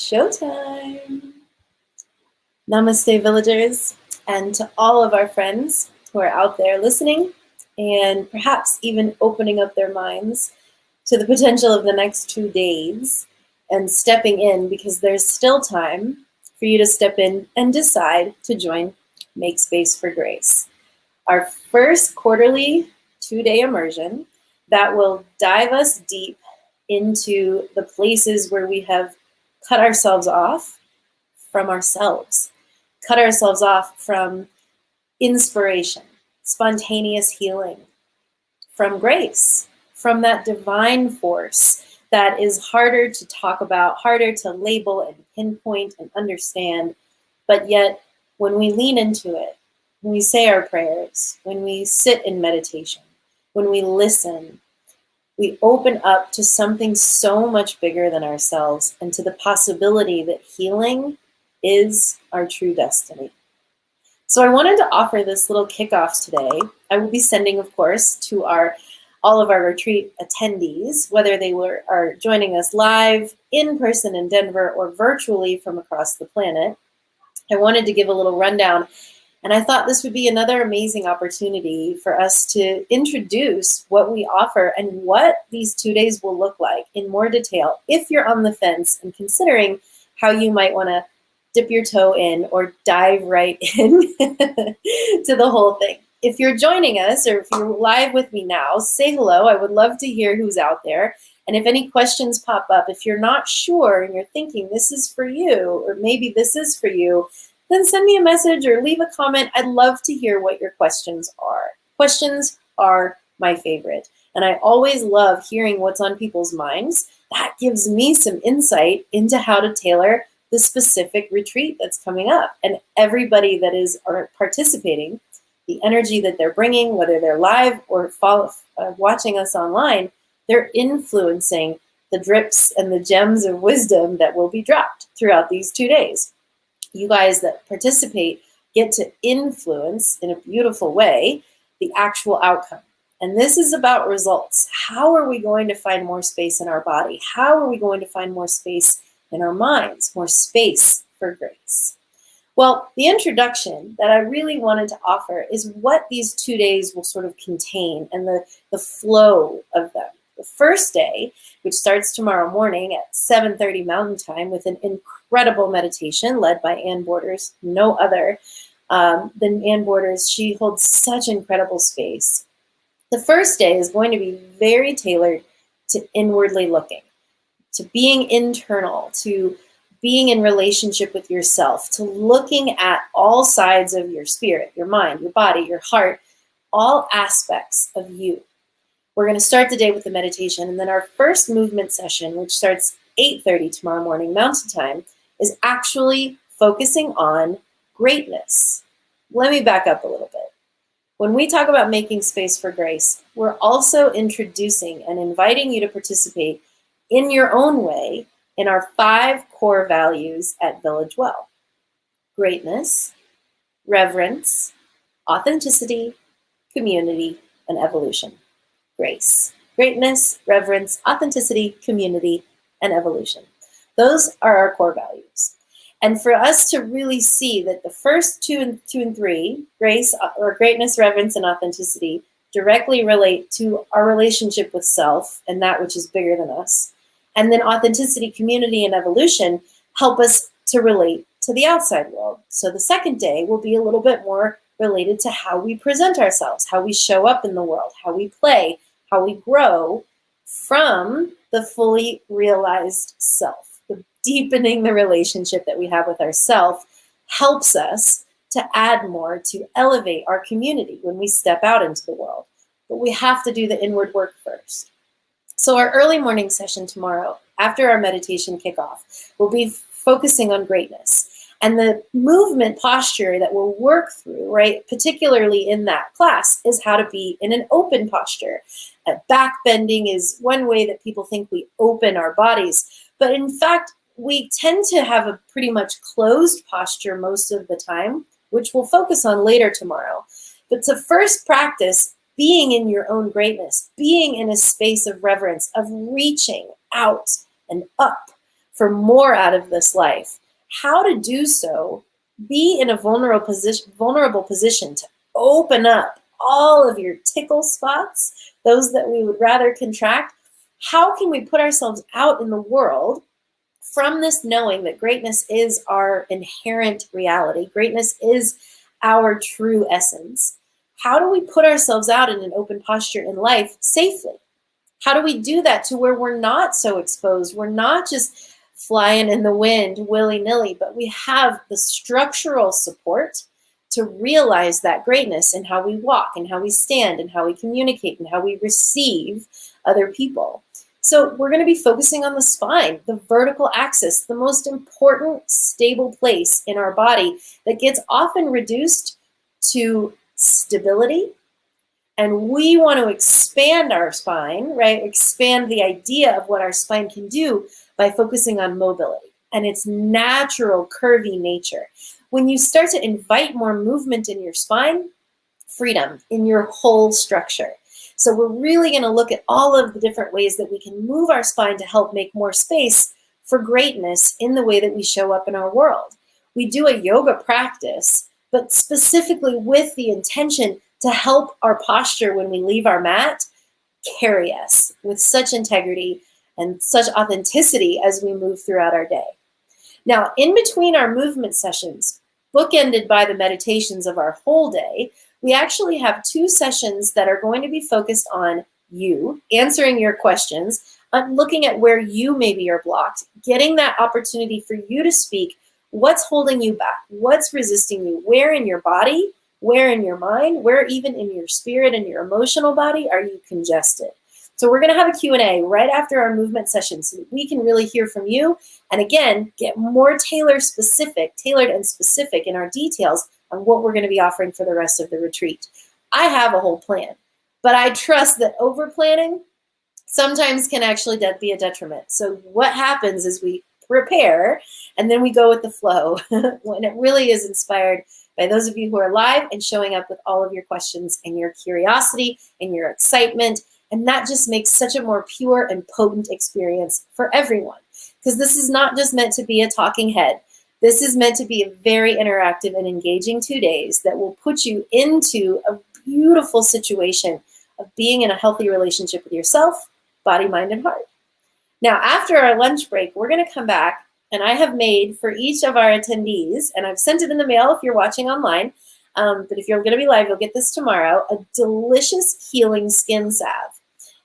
Showtime! Namaste, villagers, and to all of our friends who are out there listening and perhaps even opening up their minds to the potential of the next 2 days and stepping in, because there's still time for you to step in and decide to join Make Space for Grace, our first quarterly 2-day immersion that will dive us deep into the places where we have cut ourselves off from ourselves, cut ourselves off from inspiration, spontaneous healing, from grace, from that divine force that is harder to talk about, harder to label and pinpoint and understand. But yet, when we lean into it, when we say our prayers, when we sit in meditation, when we listen, we open up to something so much bigger than ourselves and to the possibility that healing is our true destiny. So I wanted to offer this little kickoff today. I will be sending, of course, to all of our retreat attendees, whether they are joining us live in person in Denver or virtually from across the planet. I wanted to give a little rundown, and I thought this would be another amazing opportunity for us to introduce what we offer and what these 2 days will look like in more detail if you're on the fence and considering how you might want to dip your toe in or dive right in to the whole thing. If you're joining us or if you're live with me now, say hello. I would love to hear who's out there. And if any questions pop up, if you're not sure and you're thinking this is for you, or maybe this is for you, then send me a message or leave a comment. I'd love to hear what your questions are. Questions are my favorite. And I always love hearing what's on people's minds. That gives me some insight into how to tailor the specific retreat that's coming up. And everybody that is participating, the energy that they're bringing, whether they're live or watching us online, they're influencing the drips and the gems of wisdom that will be dropped throughout these 2 days. You guys that participate get to influence in a beautiful way the actual outcome. And this is about results. How are we going to find more space in our body? How are we going to find more space in our minds, more space for grace? Well, the introduction that I really wanted to offer is what these 2 days will sort of contain and the flow of them. The first day, which starts tomorrow morning at 7:30 Mountain Time with an incredible meditation led by Ann Borders, no other than Ann Borders. She holds such incredible space. The first day is going to be very tailored to inwardly looking, to being internal, to being in relationship with yourself, to looking at all sides of your spirit, your mind, your body, your heart, all aspects of you. We're going to start the day with the meditation, and then our first movement session, which starts 8:30 tomorrow morning Mountain Time, is actually focusing on greatness. Let me back up a little bit. When we talk about making space for grace, we're also introducing and inviting you to participate in your own way in our 5 core values at Village Well: greatness, reverence, authenticity, community, and evolution. Grace, greatness, reverence, authenticity, community, and evolution. Those are our core values. And for us to really see that the first two and three, grace or greatness, reverence, and authenticity, directly relate to our relationship with self and that which is bigger than us. And then authenticity, community, and evolution help us to relate to the outside world. So the second day will be a little bit more related to how we present ourselves, how we show up in the world, how we play, how we grow from the fully realized self. The deepening the relationship that we have with ourself helps us to add more, to elevate our community when we step out into the world. But we have to do the inward work first. So our early morning session tomorrow, after our meditation kickoff, will be focusing on greatness. And the movement posture that we'll work through, right, particularly in that class, is how to be in an open posture. Back bending is one way that people think we open our bodies. But in fact, we tend to have a pretty much closed posture most of the time, which we'll focus on later tomorrow. But to first practice being in your own greatness, being in a space of reverence, of reaching out and up for more out of this life, how to do so, be in a vulnerable position to open up all of your tickle spots, those that we would rather contract. How can we put ourselves out in the world from this knowing that greatness is our inherent reality? Greatness is our true essence. How do we put ourselves out in an open posture in life safely? How do we do that to where we're not so exposed? We're not just flying in the wind willy-nilly, but we have the structural support to realize that greatness in how we walk and how we stand and how we communicate and how we receive other people. So we're going to be focusing on the spine, the vertical axis, the most important stable place in our body that gets often reduced to stability. And we want to expand our spine, right? Expand the idea of what our spine can do by focusing on mobility and its natural curvy nature. When you start to invite more movement in your spine, freedom in your whole structure. So we're really going to look at all of the different ways that we can move our spine to help make more space for greatness in the way that we show up in our world. We do a yoga practice, but specifically with the intention to help our posture when we leave our mat carry us with such integrity and such authenticity as we move throughout our day. Now, in between our movement sessions, bookended by the meditations of our whole day, we actually have 2 sessions that are going to be focused on you, answering your questions, looking at where you maybe are blocked, getting that opportunity for you to speak. What's holding you back? What's resisting you? Where in your body? Where in your mind? Where even in your spirit and your emotional body are you congested? So we're going to have a Q&A right after our movement session so that we can really hear from you and, again, get more tailored and specific in our details on what we're going to be offering for the rest of the retreat. I have a whole plan, but I trust that over-planning sometimes can actually be a detriment. So what happens is we prepare and then we go with the flow when it really is inspired by those of you who are live and showing up with all of your questions and your curiosity and your excitement. And that just makes such a more pure and potent experience for everyone. Because this is not just meant to be a talking head. This is meant to be a very interactive and engaging 2 days that will put you into a beautiful situation of being in a healthy relationship with yourself, body, mind, and heart. Now, after our lunch break, we're going to come back, and I have made for each of our attendees, and I've sent it in the mail if you're watching online, but if you're going to be live, you'll get this tomorrow, a delicious healing skin salve.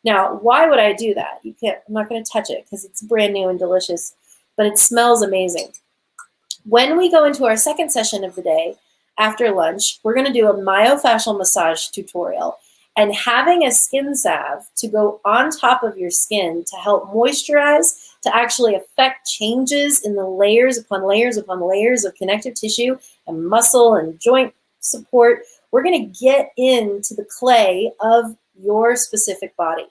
Now, why would I do that? I'm not going to touch it because it's brand new and delicious, but it smells amazing. When we go into our second session of the day, after lunch, we're going to do a myofascial massage tutorial. And having a skin salve to go on top of your skin to help moisturize, to actually affect changes in the layers upon layers upon layers of connective tissue and muscle and joint support, we're going to get into the clay of your specific body.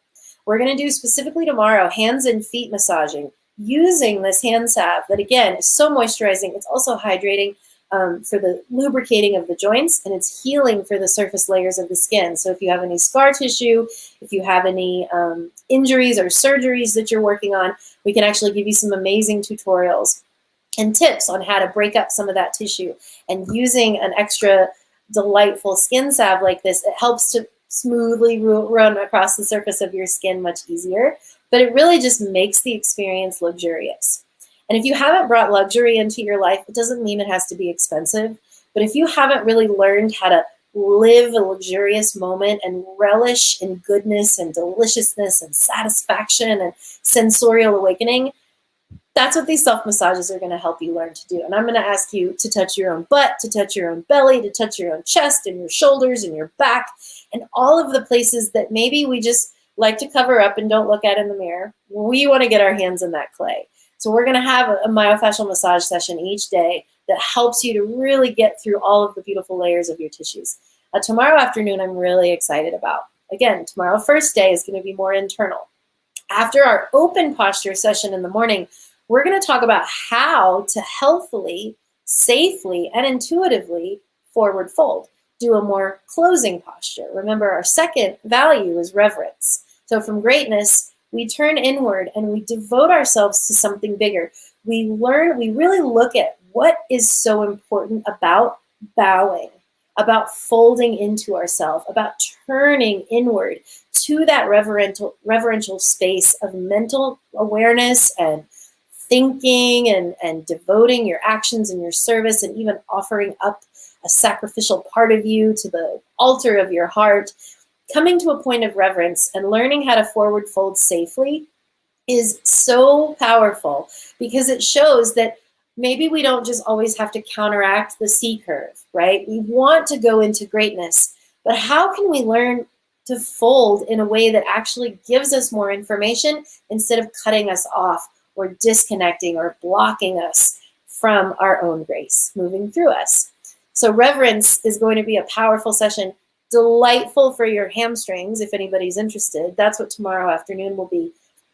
We're going to do specifically tomorrow hands and feet massaging using this hand salve that, again, is so moisturizing. It's also hydrating for the lubricating of the joints, and it's healing for the surface layers of the skin. So if you have any scar tissue, if you have any injuries or surgeries that you're working on, we can actually give you some amazing tutorials and tips on how to break up some of that tissue. And using an extra delightful skin salve like this, it helps to smoothly run across the surface of your skin much easier, but it really just makes the experience luxurious. And if you haven't brought luxury into your life, it doesn't mean it has to be expensive, but if you haven't really learned how to live a luxurious moment and relish in goodness and deliciousness and satisfaction and sensorial awakening, that's what these self-massages are going to help you learn to do. And I'm going to ask you to touch your own butt, to touch your own belly, to touch your own chest and your shoulders and your back and all of the places that maybe we just like to cover up and don't look at in the mirror. We want to get our hands in that clay. So we're going to have a myofascial massage session each day that helps you to really get through all of the beautiful layers of your tissues. Tomorrow afternoon, I'm really excited about. Again, tomorrow first day is going to be more internal. After our open posture session in the morning, we're going to talk about how to healthily, safely, and intuitively forward fold. Do a more closing posture. Remember, our second value is reverence. So from greatness, We turn inward and we devote ourselves to something bigger. We really look at what is so important about bowing, about folding into ourselves, about turning inward to that reverential space of mental awareness and thinking and devoting your actions and your service, and even offering up a sacrificial part of you to the altar of your heart. Coming to a point of reverence and learning how to forward fold safely is so powerful, because it shows that maybe we don't just always have to counteract the C curve, right? We want to go into greatness, but how can we learn to fold in a way that actually gives us more information instead of cutting us off or disconnecting or blocking us from our own grace moving through us? So reverence is going to be a powerful session, delightful for your hamstrings if anybody's interested. That's what tomorrow afternoon will be.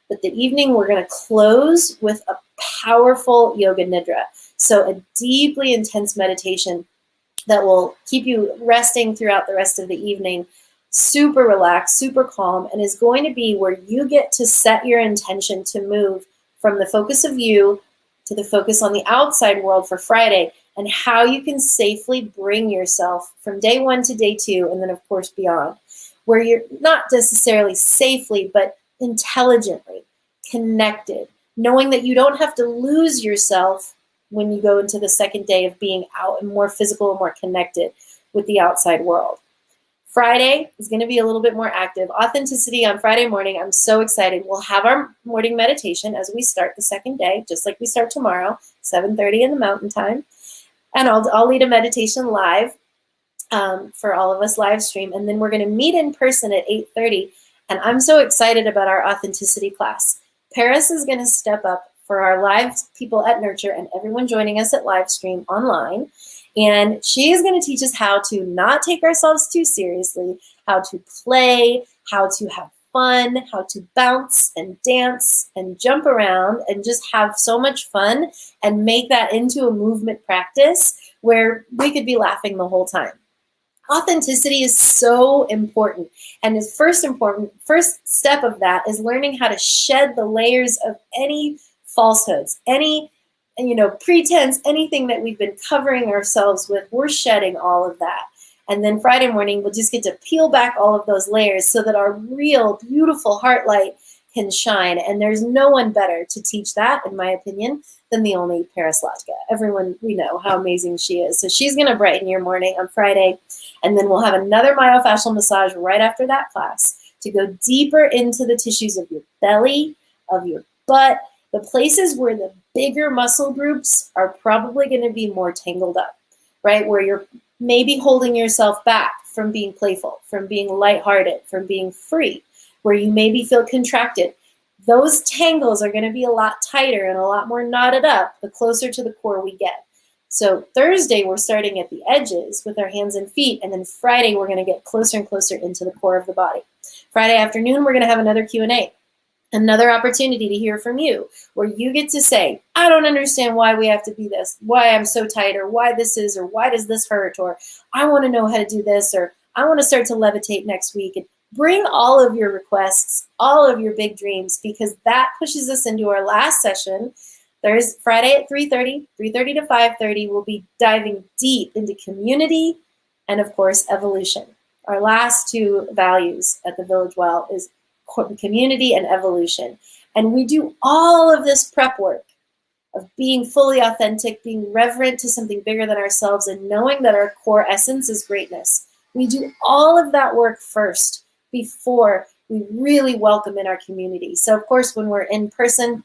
But the evening, we're going to close with a powerful yoga nidra. So a deeply intense meditation that will keep you resting throughout the rest of the evening, super relaxed, super calm, and is going to be where you get to set your intention to move from the focus of you to the focus on the outside world for Friday, and how you can safely bring yourself from day 1 to day 2, and then of course beyond, where you're not necessarily safely, but intelligently connected, knowing that you don't have to lose yourself when you go into the second day of being out and more physical and more connected with the outside world. Friday is going to be a little bit more active. Authenticity on Friday morning. I'm so excited. We'll have our morning meditation as we start the second day, just like we start tomorrow, 7:30 in the Mountain Time. And I'll lead a meditation live for all of us live stream. And then we're going to meet in person at 8:30. And I'm so excited about our authenticity class. Paris is going to step up for our live people at Nurture and everyone joining us at live stream online. And she is going to teach us how to not take ourselves too seriously, how to play, how to have fun, how to bounce and dance and jump around and just have so much fun and make that into a movement practice where we could be laughing the whole time. Authenticity is so important. And the first step of that is learning how to shed the layers of any falsehoods, any pretense, anything that we've been covering ourselves with. We're shedding all of that. And then Friday morning, we'll just get to peel back all of those layers so that our real, beautiful heart light can shine. And there's no one better to teach that, in my opinion, than the only Paris Latka. Everyone, we know how amazing she is. So she's going to brighten your morning on Friday. And then we'll have another myofascial massage right after that class to go deeper into the tissues of your belly, of your butt, the places where the bigger muscle groups are probably going to be more tangled up, right? Where you're maybe holding yourself back from being playful, from being lighthearted, from being free, where you maybe feel contracted. Those tangles are going to be a lot tighter and a lot more knotted up the closer to the core we get. So Thursday, we're starting at the edges with our hands and feet, and then Friday, we're going to get closer and closer into the core of the body. Friday afternoon, we're going to have another Q&A. Another opportunity to hear from you, where you get to say, I don't understand why we have to be this, why I'm so tight, or why this is, or why does this hurt, or I want to know how to do this, or I want to start to levitate next week. And bring all of your requests, all of your big dreams, because that pushes us into our last session. There's Friday at 3:30 to 5:30. We'll be diving deep into community and, of course, evolution. Our last two values at the Village Well is community and evolution. And we do all of this prep work of being fully authentic, being reverent to something bigger than ourselves, and knowing that our core essence is greatness. We do all of that work first before we really welcome in our community. So of course, when we're in person,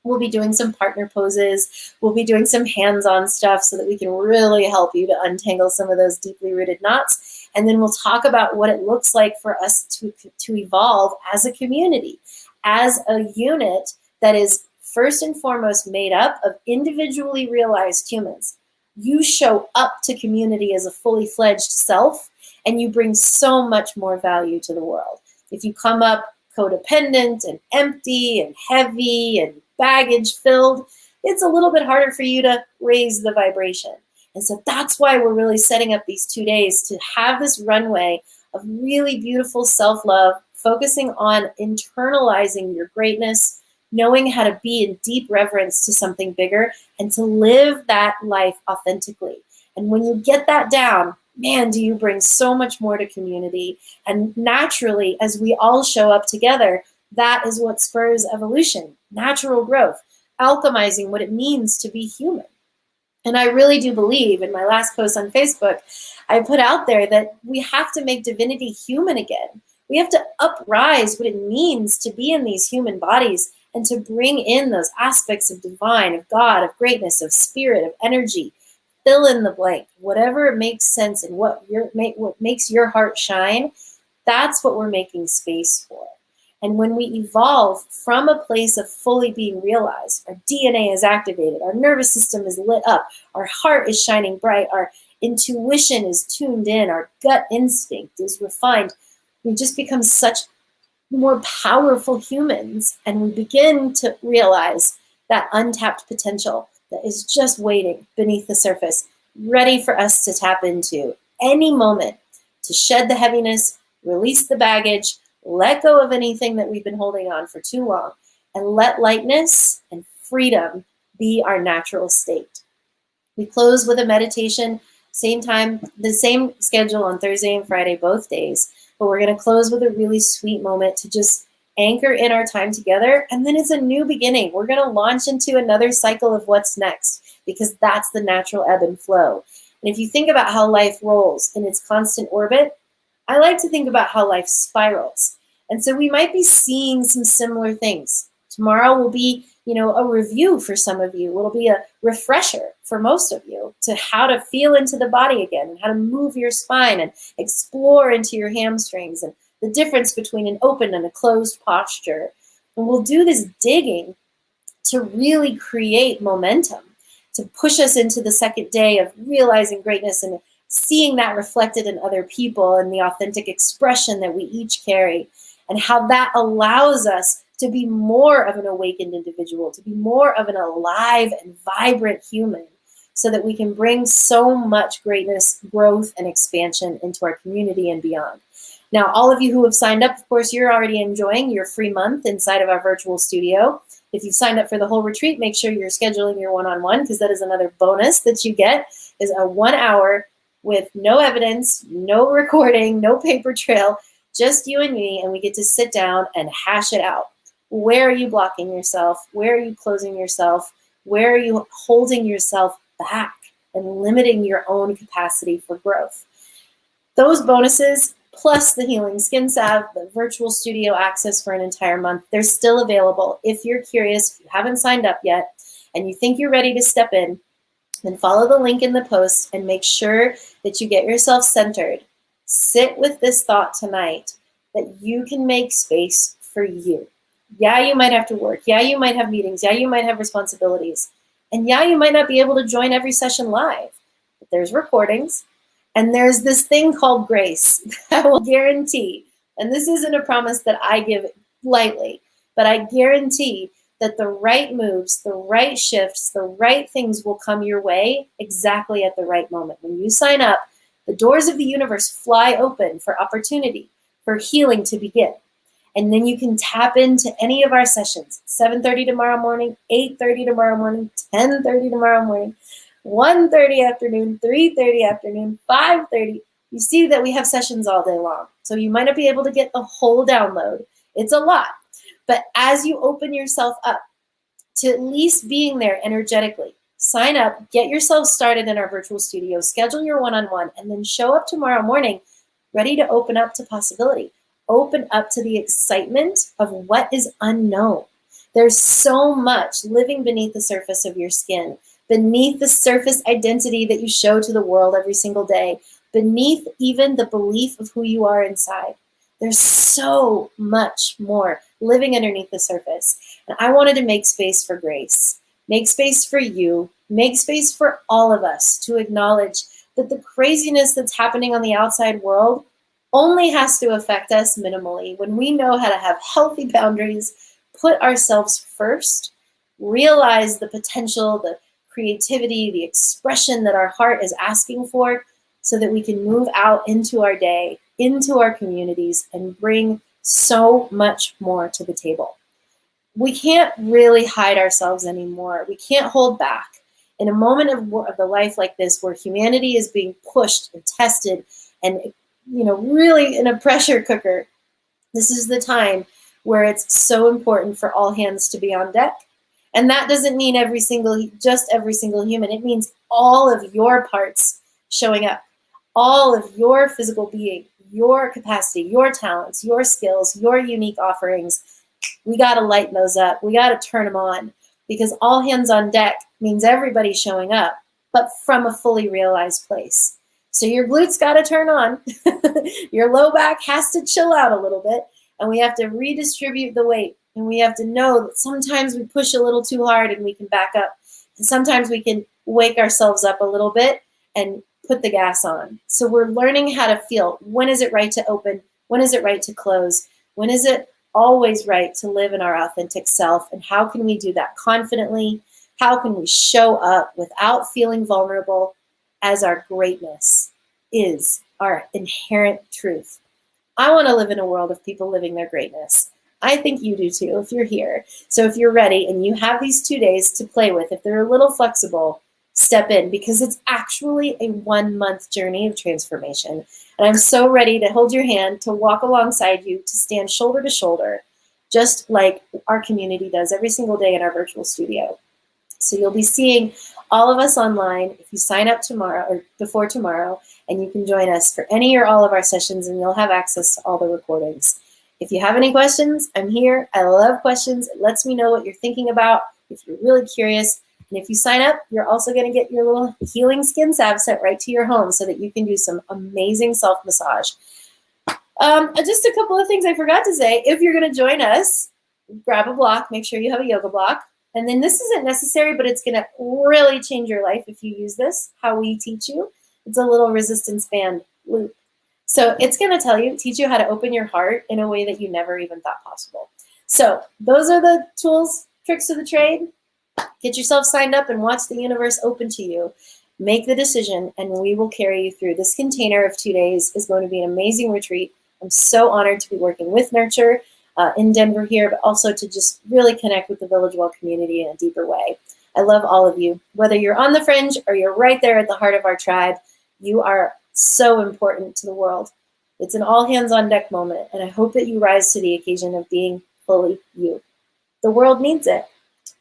we'll be doing some partner poses. We'll be doing some hands-on stuff so that we can really help you to untangle some of those deeply rooted knots. And then we'll talk about what it looks like for us to evolve as a community, as a unit that is first and foremost made up of individually realized humans. You show up to community as a fully fledged self, and you bring so much more value to the world. If you come up codependent and empty and heavy and baggage filled, it's a little bit harder for you to raise the vibration. And so that's why we're really setting up these 2 days to have this runway of really beautiful self-love focusing on internalizing your greatness, knowing how to be in deep reverence to something bigger, and to live that life authentically. And when you get that down, man, do you bring so much more to community. And naturally, as we all show up together, that is what spurs evolution, natural growth, alchemizing what it means to be human. And I really do believe, in my last post on Facebook, I put out there that we have to make divinity human again. We have to uprise what it means to be in these human bodies and to bring in those aspects of divine, of God, of greatness, of spirit, of energy. Fill in the blank. Whatever makes sense and what makes your heart shine, that's what we're making space for. And when we evolve from a place of fully being realized, our DNA is activated, our nervous system is lit up, our heart is shining bright, our intuition is tuned in, our gut instinct is refined, we just become such more powerful humans, and we begin to realize that untapped potential that is just waiting beneath the surface, ready for us to tap into any moment, to shed the heaviness, release the baggage, let go of anything that we've been holding on for too long, and let lightness and freedom be our natural state. We close with a meditation, same time, the same schedule on Thursday and Friday, both days, but we're going to close with a really sweet moment to just anchor in our time together, and then it's a new beginning. We're going to launch into another cycle of what's next, because that's the natural ebb and flow. And if you think about how life rolls in its constant orbit, I like to think about how life spirals. And so we might be seeing some similar things. Tomorrow will be, a review for some of you. It'll be a refresher for most of you to how to feel into the body again, and how to move your spine and explore into your hamstrings and the difference between an open and a closed posture. And we'll do this digging to really create momentum, to push us into the second day of realizing greatness and seeing that reflected in other people and the authentic expression that we each carry, and how that allows us to be more of an awakened individual, to be more of an alive and vibrant human, so that we can bring so much greatness, growth, and expansion into our community and beyond. Now, all of you who have signed up, of course, you're already enjoying your free month inside of our virtual studio. If you've signed up for the whole retreat, make sure you're scheduling your one-on-one, because that is another bonus that you get, is a 1 hour with no evidence, no recording, no paper trail, just you and me, and we get to sit down and hash it out. Where are you blocking yourself? Where are you closing yourself? Where are you holding yourself back and limiting your own capacity for growth? Those bonuses, plus the healing skin salve, the virtual studio access for an entire month, they're still available. If you're curious, if you haven't signed up yet, and you think you're ready to step in, then follow the link in the post and make sure that you get yourself centered. Sit with this thought tonight that you can make space for you. Yeah, you might have to work. Yeah, you might have meetings. Yeah, you might have responsibilities. And yeah, you might not be able to join every session live. But there's recordings. And there's this thing called grace that will guarantee, and this isn't a promise that I give lightly, but I guarantee that the right moves, the right shifts, the right things will come your way exactly at the right moment. When you sign up, the doors of the universe fly open for opportunity, for healing to begin. And then you can tap into any of our sessions, 7:30 tomorrow morning, 8:30 tomorrow morning, 10:30 tomorrow morning, 1:30 afternoon, 3:30 afternoon, 5:30. You see that we have sessions all day long. So you might not be able to get the whole download. It's a lot. But as you open yourself up to at least being there energetically, sign up, get yourself started in our virtual studio, schedule your one-on-one, and then show up tomorrow morning ready to open up to possibility. Open up to the excitement of what is unknown. There's so much living beneath the surface of your skin, beneath the surface identity that you show to the world every single day, beneath even the belief of who you are inside. There's so much more living underneath the surface. And I wanted to make space for grace, make space for you, make space for all of us to acknowledge that the craziness that's happening on the outside world only has to affect us minimally when we know how to have healthy boundaries, put ourselves first, realize the potential, the creativity, the expression that our heart is asking for, so that we can move out into our day, into our communities, and bring so much more to the table. We can't really hide ourselves anymore. We can't hold back. In a moment of the life like this, where humanity is being pushed and tested and, really in a pressure cooker, this is the time where it's so important for all hands to be on deck. And that doesn't mean just every single human. It means all of your parts showing up, all of your physical being, your capacity, your talents, your skills, your unique offerings. We got to lighten those up. We got to turn them on, because all hands on deck means everybody showing up, but from a fully realized place. So your glutes got to turn on. Your low back has to chill out a little bit, and we have to redistribute the weight. And we have to know that sometimes we push a little too hard and we can back up. And sometimes we can wake ourselves up a little bit and put the gas on. So we're learning how to feel. When is it right to open? When is it right to close? When is it always right to live in our authentic self? And how can we do that confidently? How can we show up without feeling vulnerable, as our greatness is our inherent truth? I want to live in a world of people living their greatness. I think you do too, if you're here. So if you're ready and you have these 2 days to play with, if they're a little flexible, step in, because it's actually a 1-month journey of transformation. And I'm so ready to hold your hand, to walk alongside you, to stand shoulder to shoulder, just like our community does every single day in our virtual studio. So you'll be seeing all of us online if you sign up tomorrow or before tomorrow, and you can join us for any or all of our sessions, and you'll have access to all the recordings. If you have any questions, I'm here. I love questions. It lets me know what you're thinking about if you're really curious. And if you sign up, you're also going to get your little healing skin salve sent right to your home so that you can do some amazing self-massage. Just a couple of things I forgot to say. If you're going to join us, grab a block. Make sure you have a yoga block. And then this isn't necessary, but it's going to really change your life if you use this, how we teach you. It's a little resistance band loop. So it's going to teach you how to open your heart in a way that you never even thought possible. So those are the tools, tricks of the trade. Get yourself signed up and watch the universe open to you. Make the decision, and we will carry you through. This container of 2 days is going to be an amazing retreat. I'm so honored to be working with Nurture in Denver here, but also to just really connect with the Village Well community in a deeper way. I love all of you. Whether you're on the fringe or you're right there at the heart of our tribe, you are so important to the world. It's an all hands on deck moment, and I hope that you rise to the occasion of being fully you. The world needs it.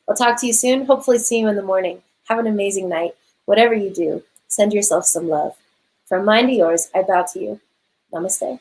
I'll talk to you soon. Hopefully see you in the morning. Have an amazing night. Whatever you do, send yourself some love. From mine to yours, I bow to you. Namaste.